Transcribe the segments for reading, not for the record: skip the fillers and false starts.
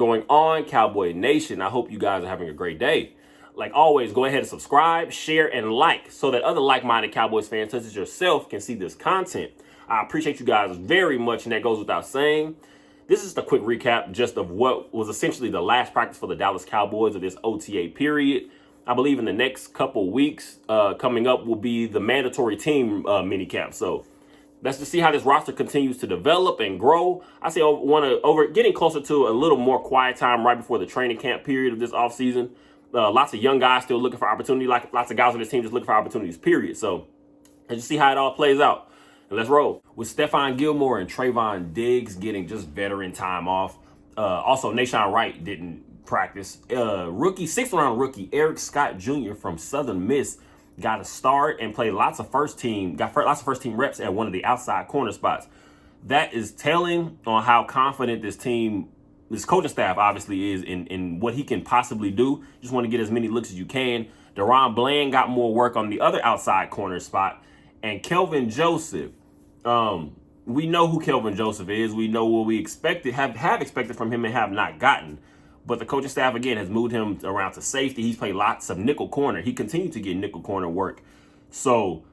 going on, Cowboy Nation? I hope you guys are having a great day. Like always, go ahead and subscribe, share, and like so that other like-minded Cowboys fans such as yourself can see this content. I appreciate you guys very much, and that goes without saying. This is just a quick recap just of what was essentially the last practice for the Dallas Cowboys of this OTA period. I believe in the next couple weeks coming up will be the mandatory team minicamp. So let's just see how this roster continues to develop and grow. I say over getting closer to a little more quiet time right before the training camp period of this offseason. Lots of young guys still looking for opportunity, like lots of guys on this team just looking for opportunities, period. So let's just see how it all plays out. And let's roll. With Stephon Gilmore and Trayvon Diggs getting just veteran time off. Also, Nahshon Wright didn't practice. Sixth-round rookie Eric Scott Jr. from Southern Miss got a start and played lots of first team reps at one of the outside corner spots. That is telling on how confident this coaching staff obviously is in what he can possibly do. Just want to get as many looks as you can. Deron Bland got more work on the other outside corner spot. And Kelvin Joseph, we know who Kelvin Joseph is. We know what we expected, have expected from him and have not gotten. But the coaching staff, again, has moved him around to safety. He's played lots of nickel corner. He continued to get nickel corner work. So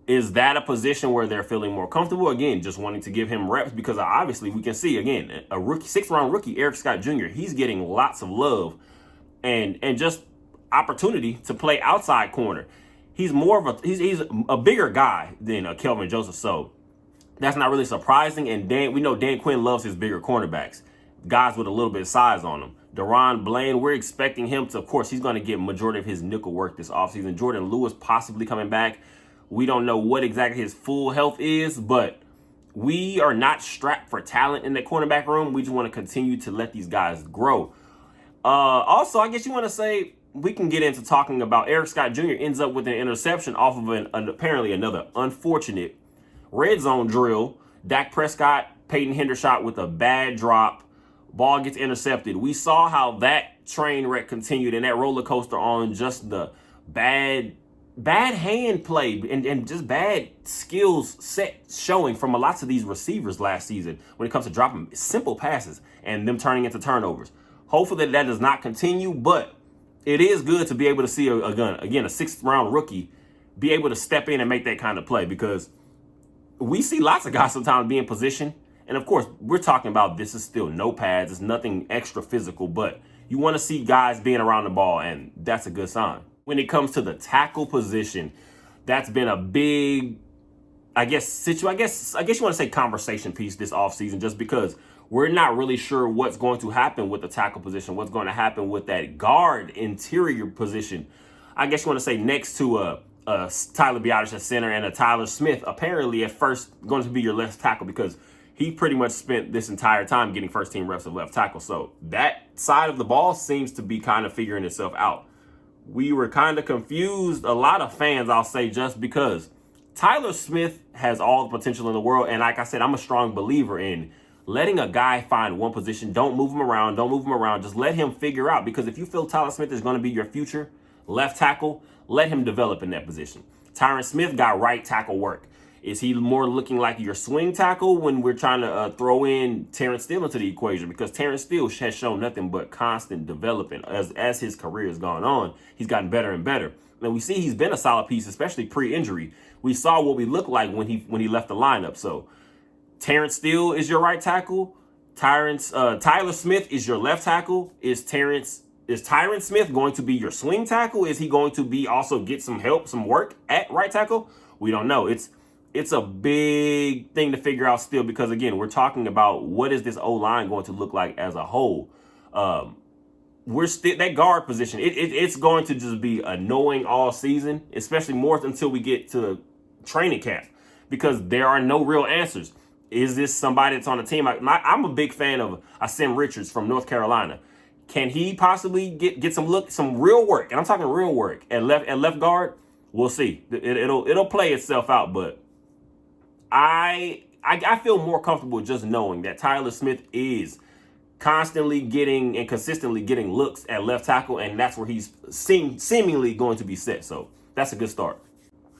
is that a position where they're feeling more comfortable? Again, just wanting to give him reps because obviously we can see, again, a rookie, sixth-round rookie, Eric Scott Jr., he's getting lots of love and just opportunity to play outside corner. He's he's a bigger guy than Kelvin Joseph, so that's not really surprising. And we know Dan Quinn loves his bigger cornerbacks, guys with a little bit of size on them. Deron Bland, we're expecting him to, of course, he's going to get majority of his nickel work this offseason. Jordan Lewis possibly coming back. We don't know what exactly his full health is, but we are not strapped for talent in the cornerback room. We just want to continue to let these guys grow. Also, I guess you want to say, we can get into talking about Eric Scott Jr. ends up with an interception off of apparently another unfortunate red zone drill. Dak Prescott, Peyton Hendershot with a bad drop. Ball gets intercepted. We saw how that train wreck continued and that roller coaster on just the bad hand play and just bad skills set showing from lots of these receivers last season when it comes to dropping simple passes and them turning into turnovers. Hopefully that does not continue, but it is good to be able to see a sixth-round rookie be able to step in and make that kind of play because we see lots of guys sometimes be in position. And, of course, we're talking about this is still no pads. It's nothing extra physical, but you want to see guys being around the ball, and that's a good sign. When it comes to the tackle position, that's been a big, I guess you want to say conversation piece this offseason just because we're not really sure what's going to happen with the tackle position, what's going to happen with that guard interior position. I guess you want to say next to Tyler Biadasz at center and a Tyler Smith apparently at first going to be your left tackle because he pretty much spent this entire time getting first-team reps of left tackle. So that side of the ball seems to be kind of figuring itself out. We were kind of confused, a lot of fans, I'll say, just because Tyler Smith has all the potential in the world. And like I said, I'm a strong believer in letting a guy find one position. Don't move him around. Just let him figure out. Because if you feel Tyler Smith is going to be your future left tackle, let him develop in that position. Tyron Smith got right tackle work. Is he more looking like your swing tackle when we're trying to throw in Terrence Steele into the equation? Because Terrence Steele has shown nothing but constant development. As his career has gone on, he's gotten better and better. And we see he's been a solid piece, especially pre-injury. We saw what we looked like when he left the lineup. So Terrence Steele is your right tackle. Tyler Smith is your left tackle. Is Tyron Smith going to be your swing tackle? Is he going to be also get some help, some work at right tackle? We don't know. It's a big thing to figure out still because, again, we're talking about what is this O-line going to look like as a whole. We're still that guard position. It's going to just be annoying all season, especially more until we get to training camp because there are no real answers. Is this somebody that's on the team? I'm a big fan of Asim Richards from North Carolina. Can he possibly get some real work? And I'm talking real work at left guard. We'll see. It'll play itself out, but I feel more comfortable just knowing that Tyler Smith is constantly getting and consistently getting looks at left tackle, and that's where he's seemingly going to be set. So that's a good start.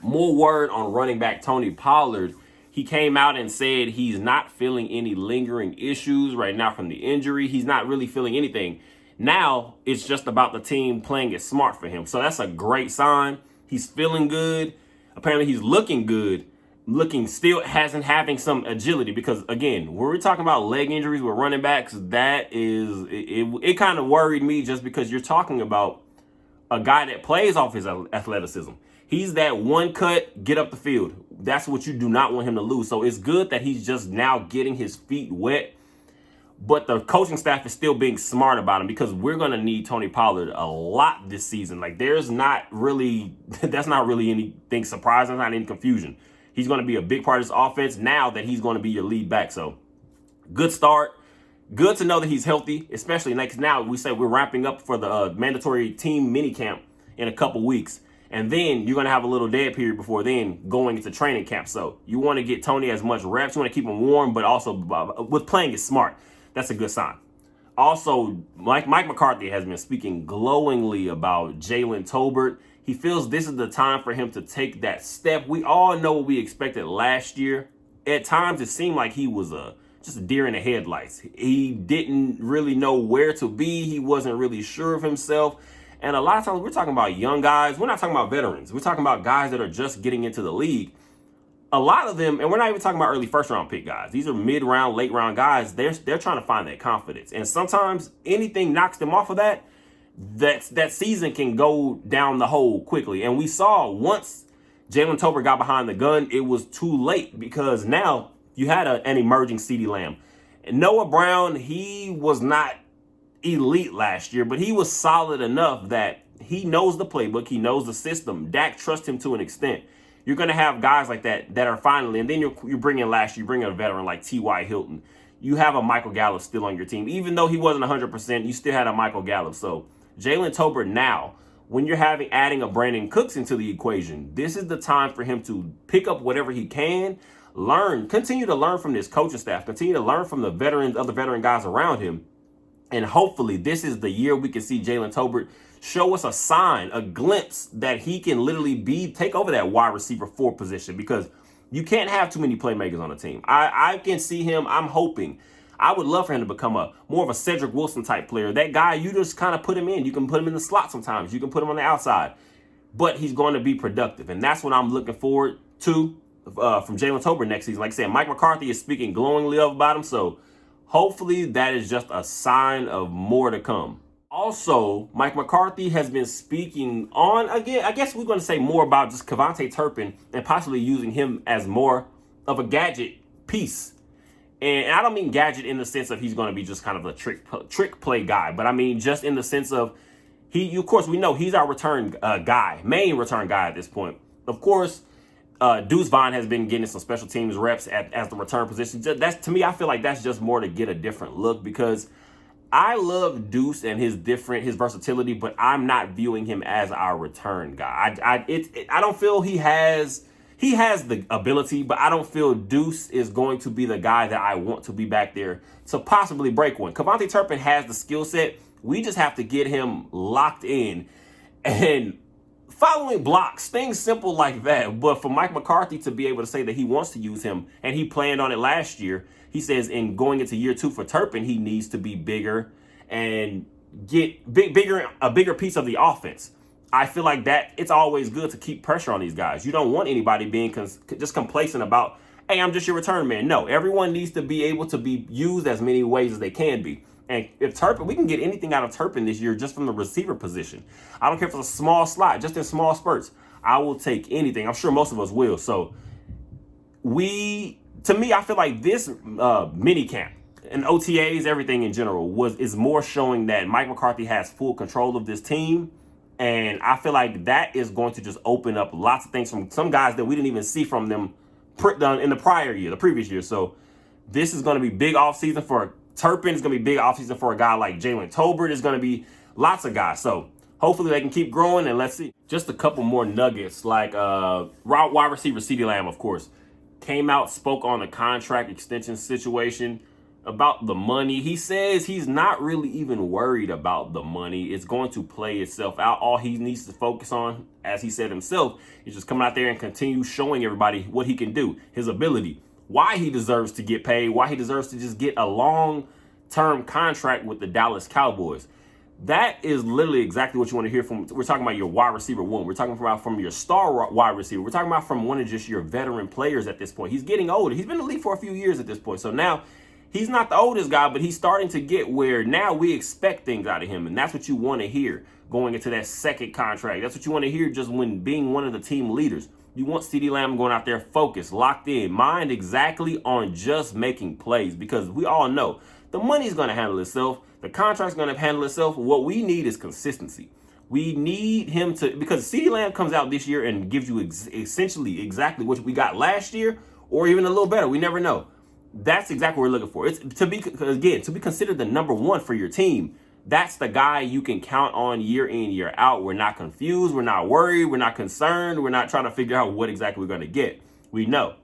More word on running back Tony Pollard. He came out and said he's not feeling any lingering issues right now from the injury. He's not really feeling anything. Now it's just about the team playing it smart for him. So that's a great sign. He's feeling good. Apparently he's looking good. Having some agility, because again, when we're talking about leg injuries with running backs, it kind of worried me, just because you're talking about a guy that plays off his athleticism. He's that one cut, get up the field. That's what you do not want him to lose. So it's good that he's just now getting his feet wet. But the coaching staff is still being smart about him, because we're going to need Tony Pollard a lot this season. Like, that's not really anything surprising. There's not any confusion. He's going to be a big part of this offense now that he's going to be your lead back. So good start. Good to know that he's healthy, especially next. Now we say we're wrapping up for the mandatory team minicamp in a couple weeks. And then you're going to have a little dead period before then going into training camp. So you want to get Tony as much reps. You want to keep him warm, but also with playing it smart. That's a good sign. Also, Mike McCarthy has been speaking glowingly about Jalen Tolbert. He feels this is the time for him to take that step. We all know what we expected last year. At times, it seemed like he was just a deer in the headlights. He didn't really know where to be. He wasn't really sure of himself. And a lot of times, we're talking about young guys. We're not talking about veterans. We're talking about guys that are just getting into the league. A lot of them, and we're not even talking about early first-round pick guys. These are mid-round, late-round guys. They're trying to find that confidence. And sometimes anything knocks them off of that, that season can go down the hole quickly. And we saw once Jalen Tolbert got behind the gun, it was too late, because now you had an emerging CeeDee Lamb. And Noah Brown, he was not elite last year, but he was solid enough that he knows the playbook. He knows the system. Dak trusts him to an extent. You're going to have guys like that are finally, and then you bring in last year, you bring in a veteran like T.Y. Hilton. You have a Michael Gallup still on your team. Even though he wasn't 100%, you still had a Michael Gallup. So Jalen Tolbert now, when you're adding a Brandon Cooks into the equation, this is the time for him to pick up whatever he can, continue to learn from this coaching staff, continue to learn from the other veteran guys around him. And hopefully this is the year we can see Jalen Tolbert show us a sign, a glimpse that he can literally take over that wide receiver 4 position, because you can't have too many playmakers on the team. I can see him. I'm hoping. I would love for him to become more of a Cedric Wilson type player. That guy, you just kind of put him in. You can put him in the slot sometimes. You can put him on the outside. But he's going to be productive. And that's what I'm looking forward to from Jalen Tolbert next season. Like I said, Mike McCarthy is speaking glowingly about him. So hopefully that is just a sign of more to come. Also, Mike McCarthy has been speaking on, again, I guess we're going to say more about just Kevontae Turpin and possibly using him as more of a gadget piece. And I don't mean gadget in the sense of he's going to be just kind of a trick play guy, but I mean just in the sense of of course, we know he's our main return guy at this point. Of course, Deuce Vaughn has been getting some special teams reps as the return position. To me, I feel like that's just more to get a different look, because I love Deuce and his versatility, but I'm not viewing him as our return guy. I don't feel he has the ability, but I don't feel Deuce is going to be the guy that I want to be back there to possibly break one. Kevontae Turpin has the skill set. We just have to get him locked in and following blocks, things simple like that. But for Mike McCarthy to be able to say that he wants to use him, and he planned on it last year, he says in going into year 2 for Turpin, he needs to be bigger and get a bigger piece of the offense. I feel like that it's always good to keep pressure on these guys. You don't want anybody being just complacent about, hey, I'm just your return man. No, everyone needs to be able to be used as many ways as they can be. And if Turpin, we can get anything out of Turpin this year just from the receiver position. I don't care if it's a small slot, just in small spurts. I will take anything. I'm sure most of us will. So to me, I feel like this mini camp and OTAs, everything in general, is more showing that Mike McCarthy has full control of this team. And I feel like that is going to just open up lots of things from some guys that we didn't even see from them in the previous year. So this is going to be big offseason for Turpin. It's going to be big offseason for a guy like Jalen Tolbert. It's going to be lots of guys. So hopefully they can keep growing, and let's see. Just a couple more nuggets, like wide receiver CeeDee Lamb, of course, came out, spoke on the contract extension situation. about the money. He says he's not really even worried about the money. It's going to play itself out. All he needs to focus on, as he said himself, is just coming out there and continue showing everybody what he can do, his ability, why he deserves to get paid, why he deserves to just get a long-term contract with the Dallas Cowboys. That is literally exactly what you want to hear from. We're talking about your wide receiver one. We're talking about from your star wide receiver. We're talking about from one of just your veteran players at this point. He's getting older. He's been in the league for a few years at this point. So now he's not the oldest guy, but he's starting to get where now we expect things out of him. And that's what you want to hear going into that second contract. That's what you want to hear just when being one of the team leaders. You want CeeDee Lamb going out there focused, locked in, mind exactly on just making plays, because we all know the money's going to handle itself. The contract's going to handle itself. What we need is consistency. We need him to, because CeeDee Lamb comes out this year and gives you essentially exactly what we got last year, or even a little better. We never know. That's exactly what we're looking for. It's to be considered the number one for your team. That's the guy you can count on year in, year out. We're not confused. We're not worried. We're not concerned. We're not trying to figure out what exactly we're going to get. We know.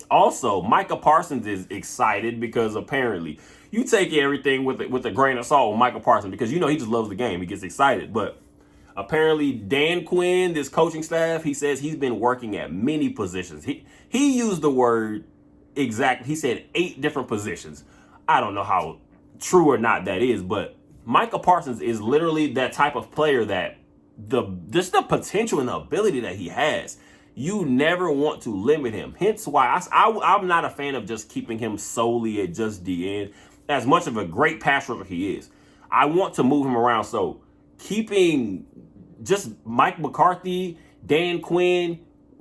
Also, Micah Parsons is excited because apparently you take everything with a grain of salt with Micah Parsons, because you know he just loves the game. He gets excited. But apparently Dan Quinn, this coaching staff, he says he's been working at many positions. He used the word exact. He said 8 different positions. I don't know how true or not that is, but Micah Parsons is literally that type of player that just the potential and the ability that he has. You never want to limit him. Hence why I'm not a fan of just keeping him solely at just the end. As much of a great pass rusher he is, I want to move him around. So keeping just Mike McCarthy, Dan Quinn,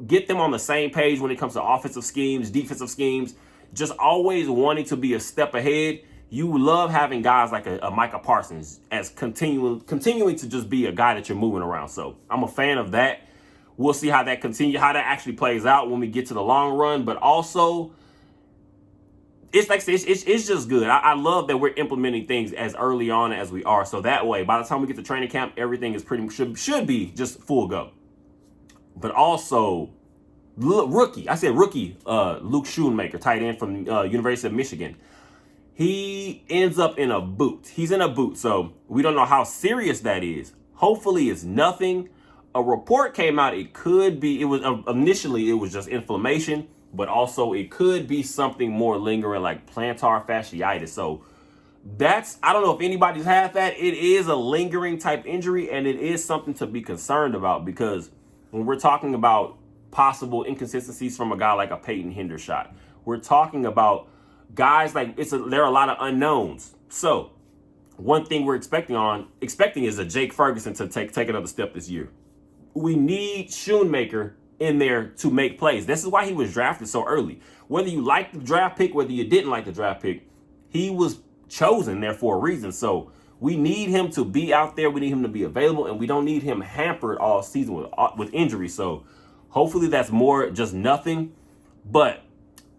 get them on the same page when it comes to offensive schemes, defensive schemes, just always wanting to be a step ahead. You love having guys like a Micah Parsons as continuing to just be a guy that you're moving around. So I'm a fan of that. We'll see how that actually plays out when we get to the long run. But also, it's like it's just good. I love that we're implementing things as early on as we are. So that way, by the time we get to training camp, everything is should be just full go. But also, rookie Luke Schoonmaker, tight end from University of Michigan. He ends up in a boot. He's in a boot, so we don't know how serious that is. Hopefully, it's nothing. A report came out. Initially it was just inflammation, but also it could be something more lingering like plantar fasciitis. So I don't know if anybody's had that. It is a lingering type injury, and it is something to be concerned about, because when we're talking about possible inconsistencies from a guy like a Peyton Hendershot, we're talking about guys like there are a lot of unknowns. So one thing we're expecting is a Jake Ferguson to take another step this year. We need Schoonmaker in there to make plays. This is why he was drafted so early. Whether you like the draft pick, whether you didn't like the draft pick, he was chosen there for a reason. So we need him to be out there. We need him to be available, and we don't need him hampered all season with injury. So hopefully that's more just nothing. But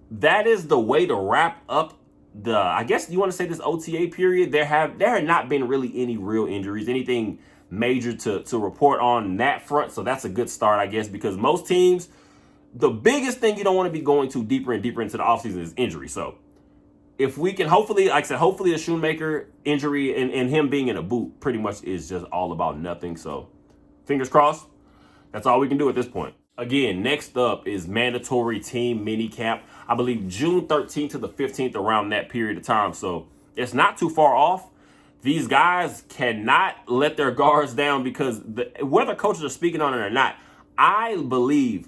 that is the way to wrap up I guess you want to say this OTA period. There have not been really any real injuries, anything major to report on that front. So that's a good start, I guess, because most teams, the biggest thing you don't want to be going to deeper and deeper into the offseason is injury. So if we can hopefully the Schoonmaker injury and him being in a boot pretty much is just all about nothing. So fingers crossed. That's all we can do at this point. Again, next up is mandatory team minicamp. I believe June 13th to the 15th, around that period of time. So it's not too far off. These guys cannot let their guards down, because whether coaches are speaking on it or not, I believe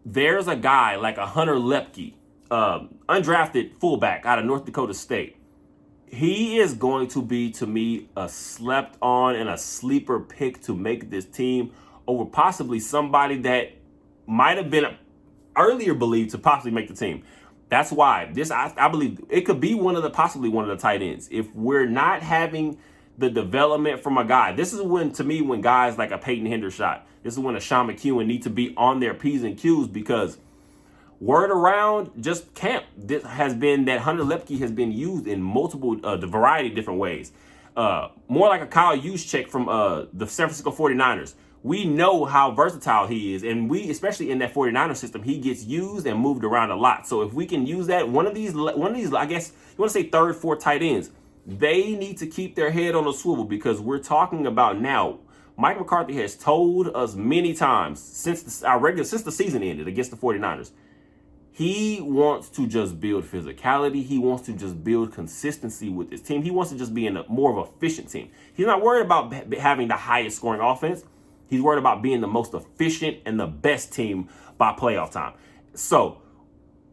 there's a guy like a Hunter Lepke, undrafted fullback out of North Dakota State. He is going to be, to me, a slept on and a sleeper pick to make this team over possibly somebody that might have been earlier believed to possibly make the team. That's why I believe it could be possibly one of the tight ends. If we're not having the development from a guy, this is when guys like a Peyton Hendershot, this is when a Sean McEwen need to be on their P's and Q's, because word around just camp this has been that Hunter Lepke has been used in multiple, the variety of different ways. More like a Kyle Juszczyk from the San Francisco 49ers. We know how versatile he is, and we, especially in that 49er system, he gets used and moved around a lot. So if we can use that, one of these, I guess you want to say third, fourth tight ends, they need to keep their head on a swivel, because we're talking about now. Mike McCarthy has told us many times since the season ended against the 49ers, he wants to just build physicality. He wants to just build consistency with his team. He wants to just be in a more of an efficient team. He's not worried about having the highest scoring offense. He's worried about being the most efficient and the best team by playoff time. So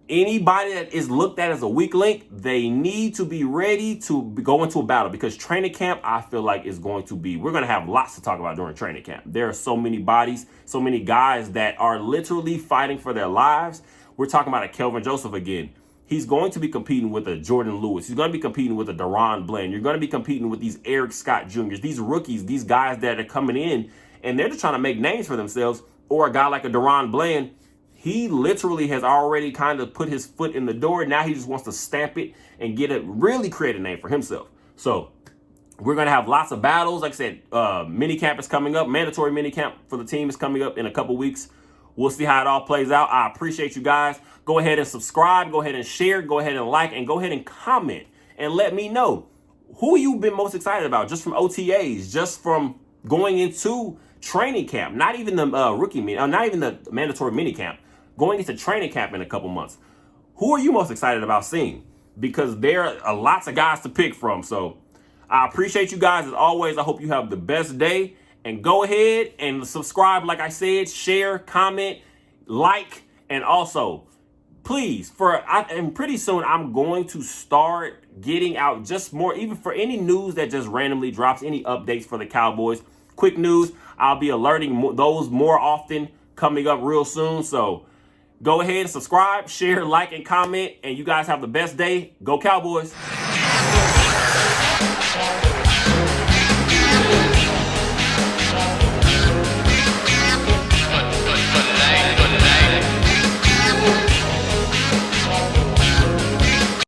anybody that is looked at as a weak link, they need to be ready to go into a battle, because training camp, I feel like, is going to be, we're going to have lots to talk about during training camp. There are so many bodies, so many guys that are literally fighting for their lives. We're talking about a Kelvin Joseph again. He's going to be competing with a Jordan Lewis. He's going to be competing with a Deron Bland. You're going to be competing with these Eric Scott Jr.'s, these rookies, these guys that are coming in, and they're just trying to make names for themselves. Or a guy like a Deron Bland, he literally has already kind of put his foot in the door. Now he just wants to stamp it and really create a name for himself. So we're going to have lots of battles. Like I said, mini camp is coming up. Mandatory mini camp for the team is coming up in a couple weeks. We'll see how it all plays out. I appreciate you guys. Go ahead and subscribe. Go ahead and share. Go ahead and like. And go ahead and comment. And let me know who you've been most excited about just from OTAs, just from going into training camp. Not even the not even the mandatory mini camp. Going into training camp in a couple months. Who are you most excited about seeing? Because there are lots of guys to pick from. So I appreciate you guys as always. I hope you have the best day. And go ahead and subscribe, like I said, share, comment, like, and also, please, and pretty soon I'm going to start getting out just more, even for any news that just randomly drops, any updates for the Cowboys. Quick news, I'll be alerting those more often coming up real soon. So go ahead and subscribe, share, like, and comment, and you guys have the best day. Go Cowboys.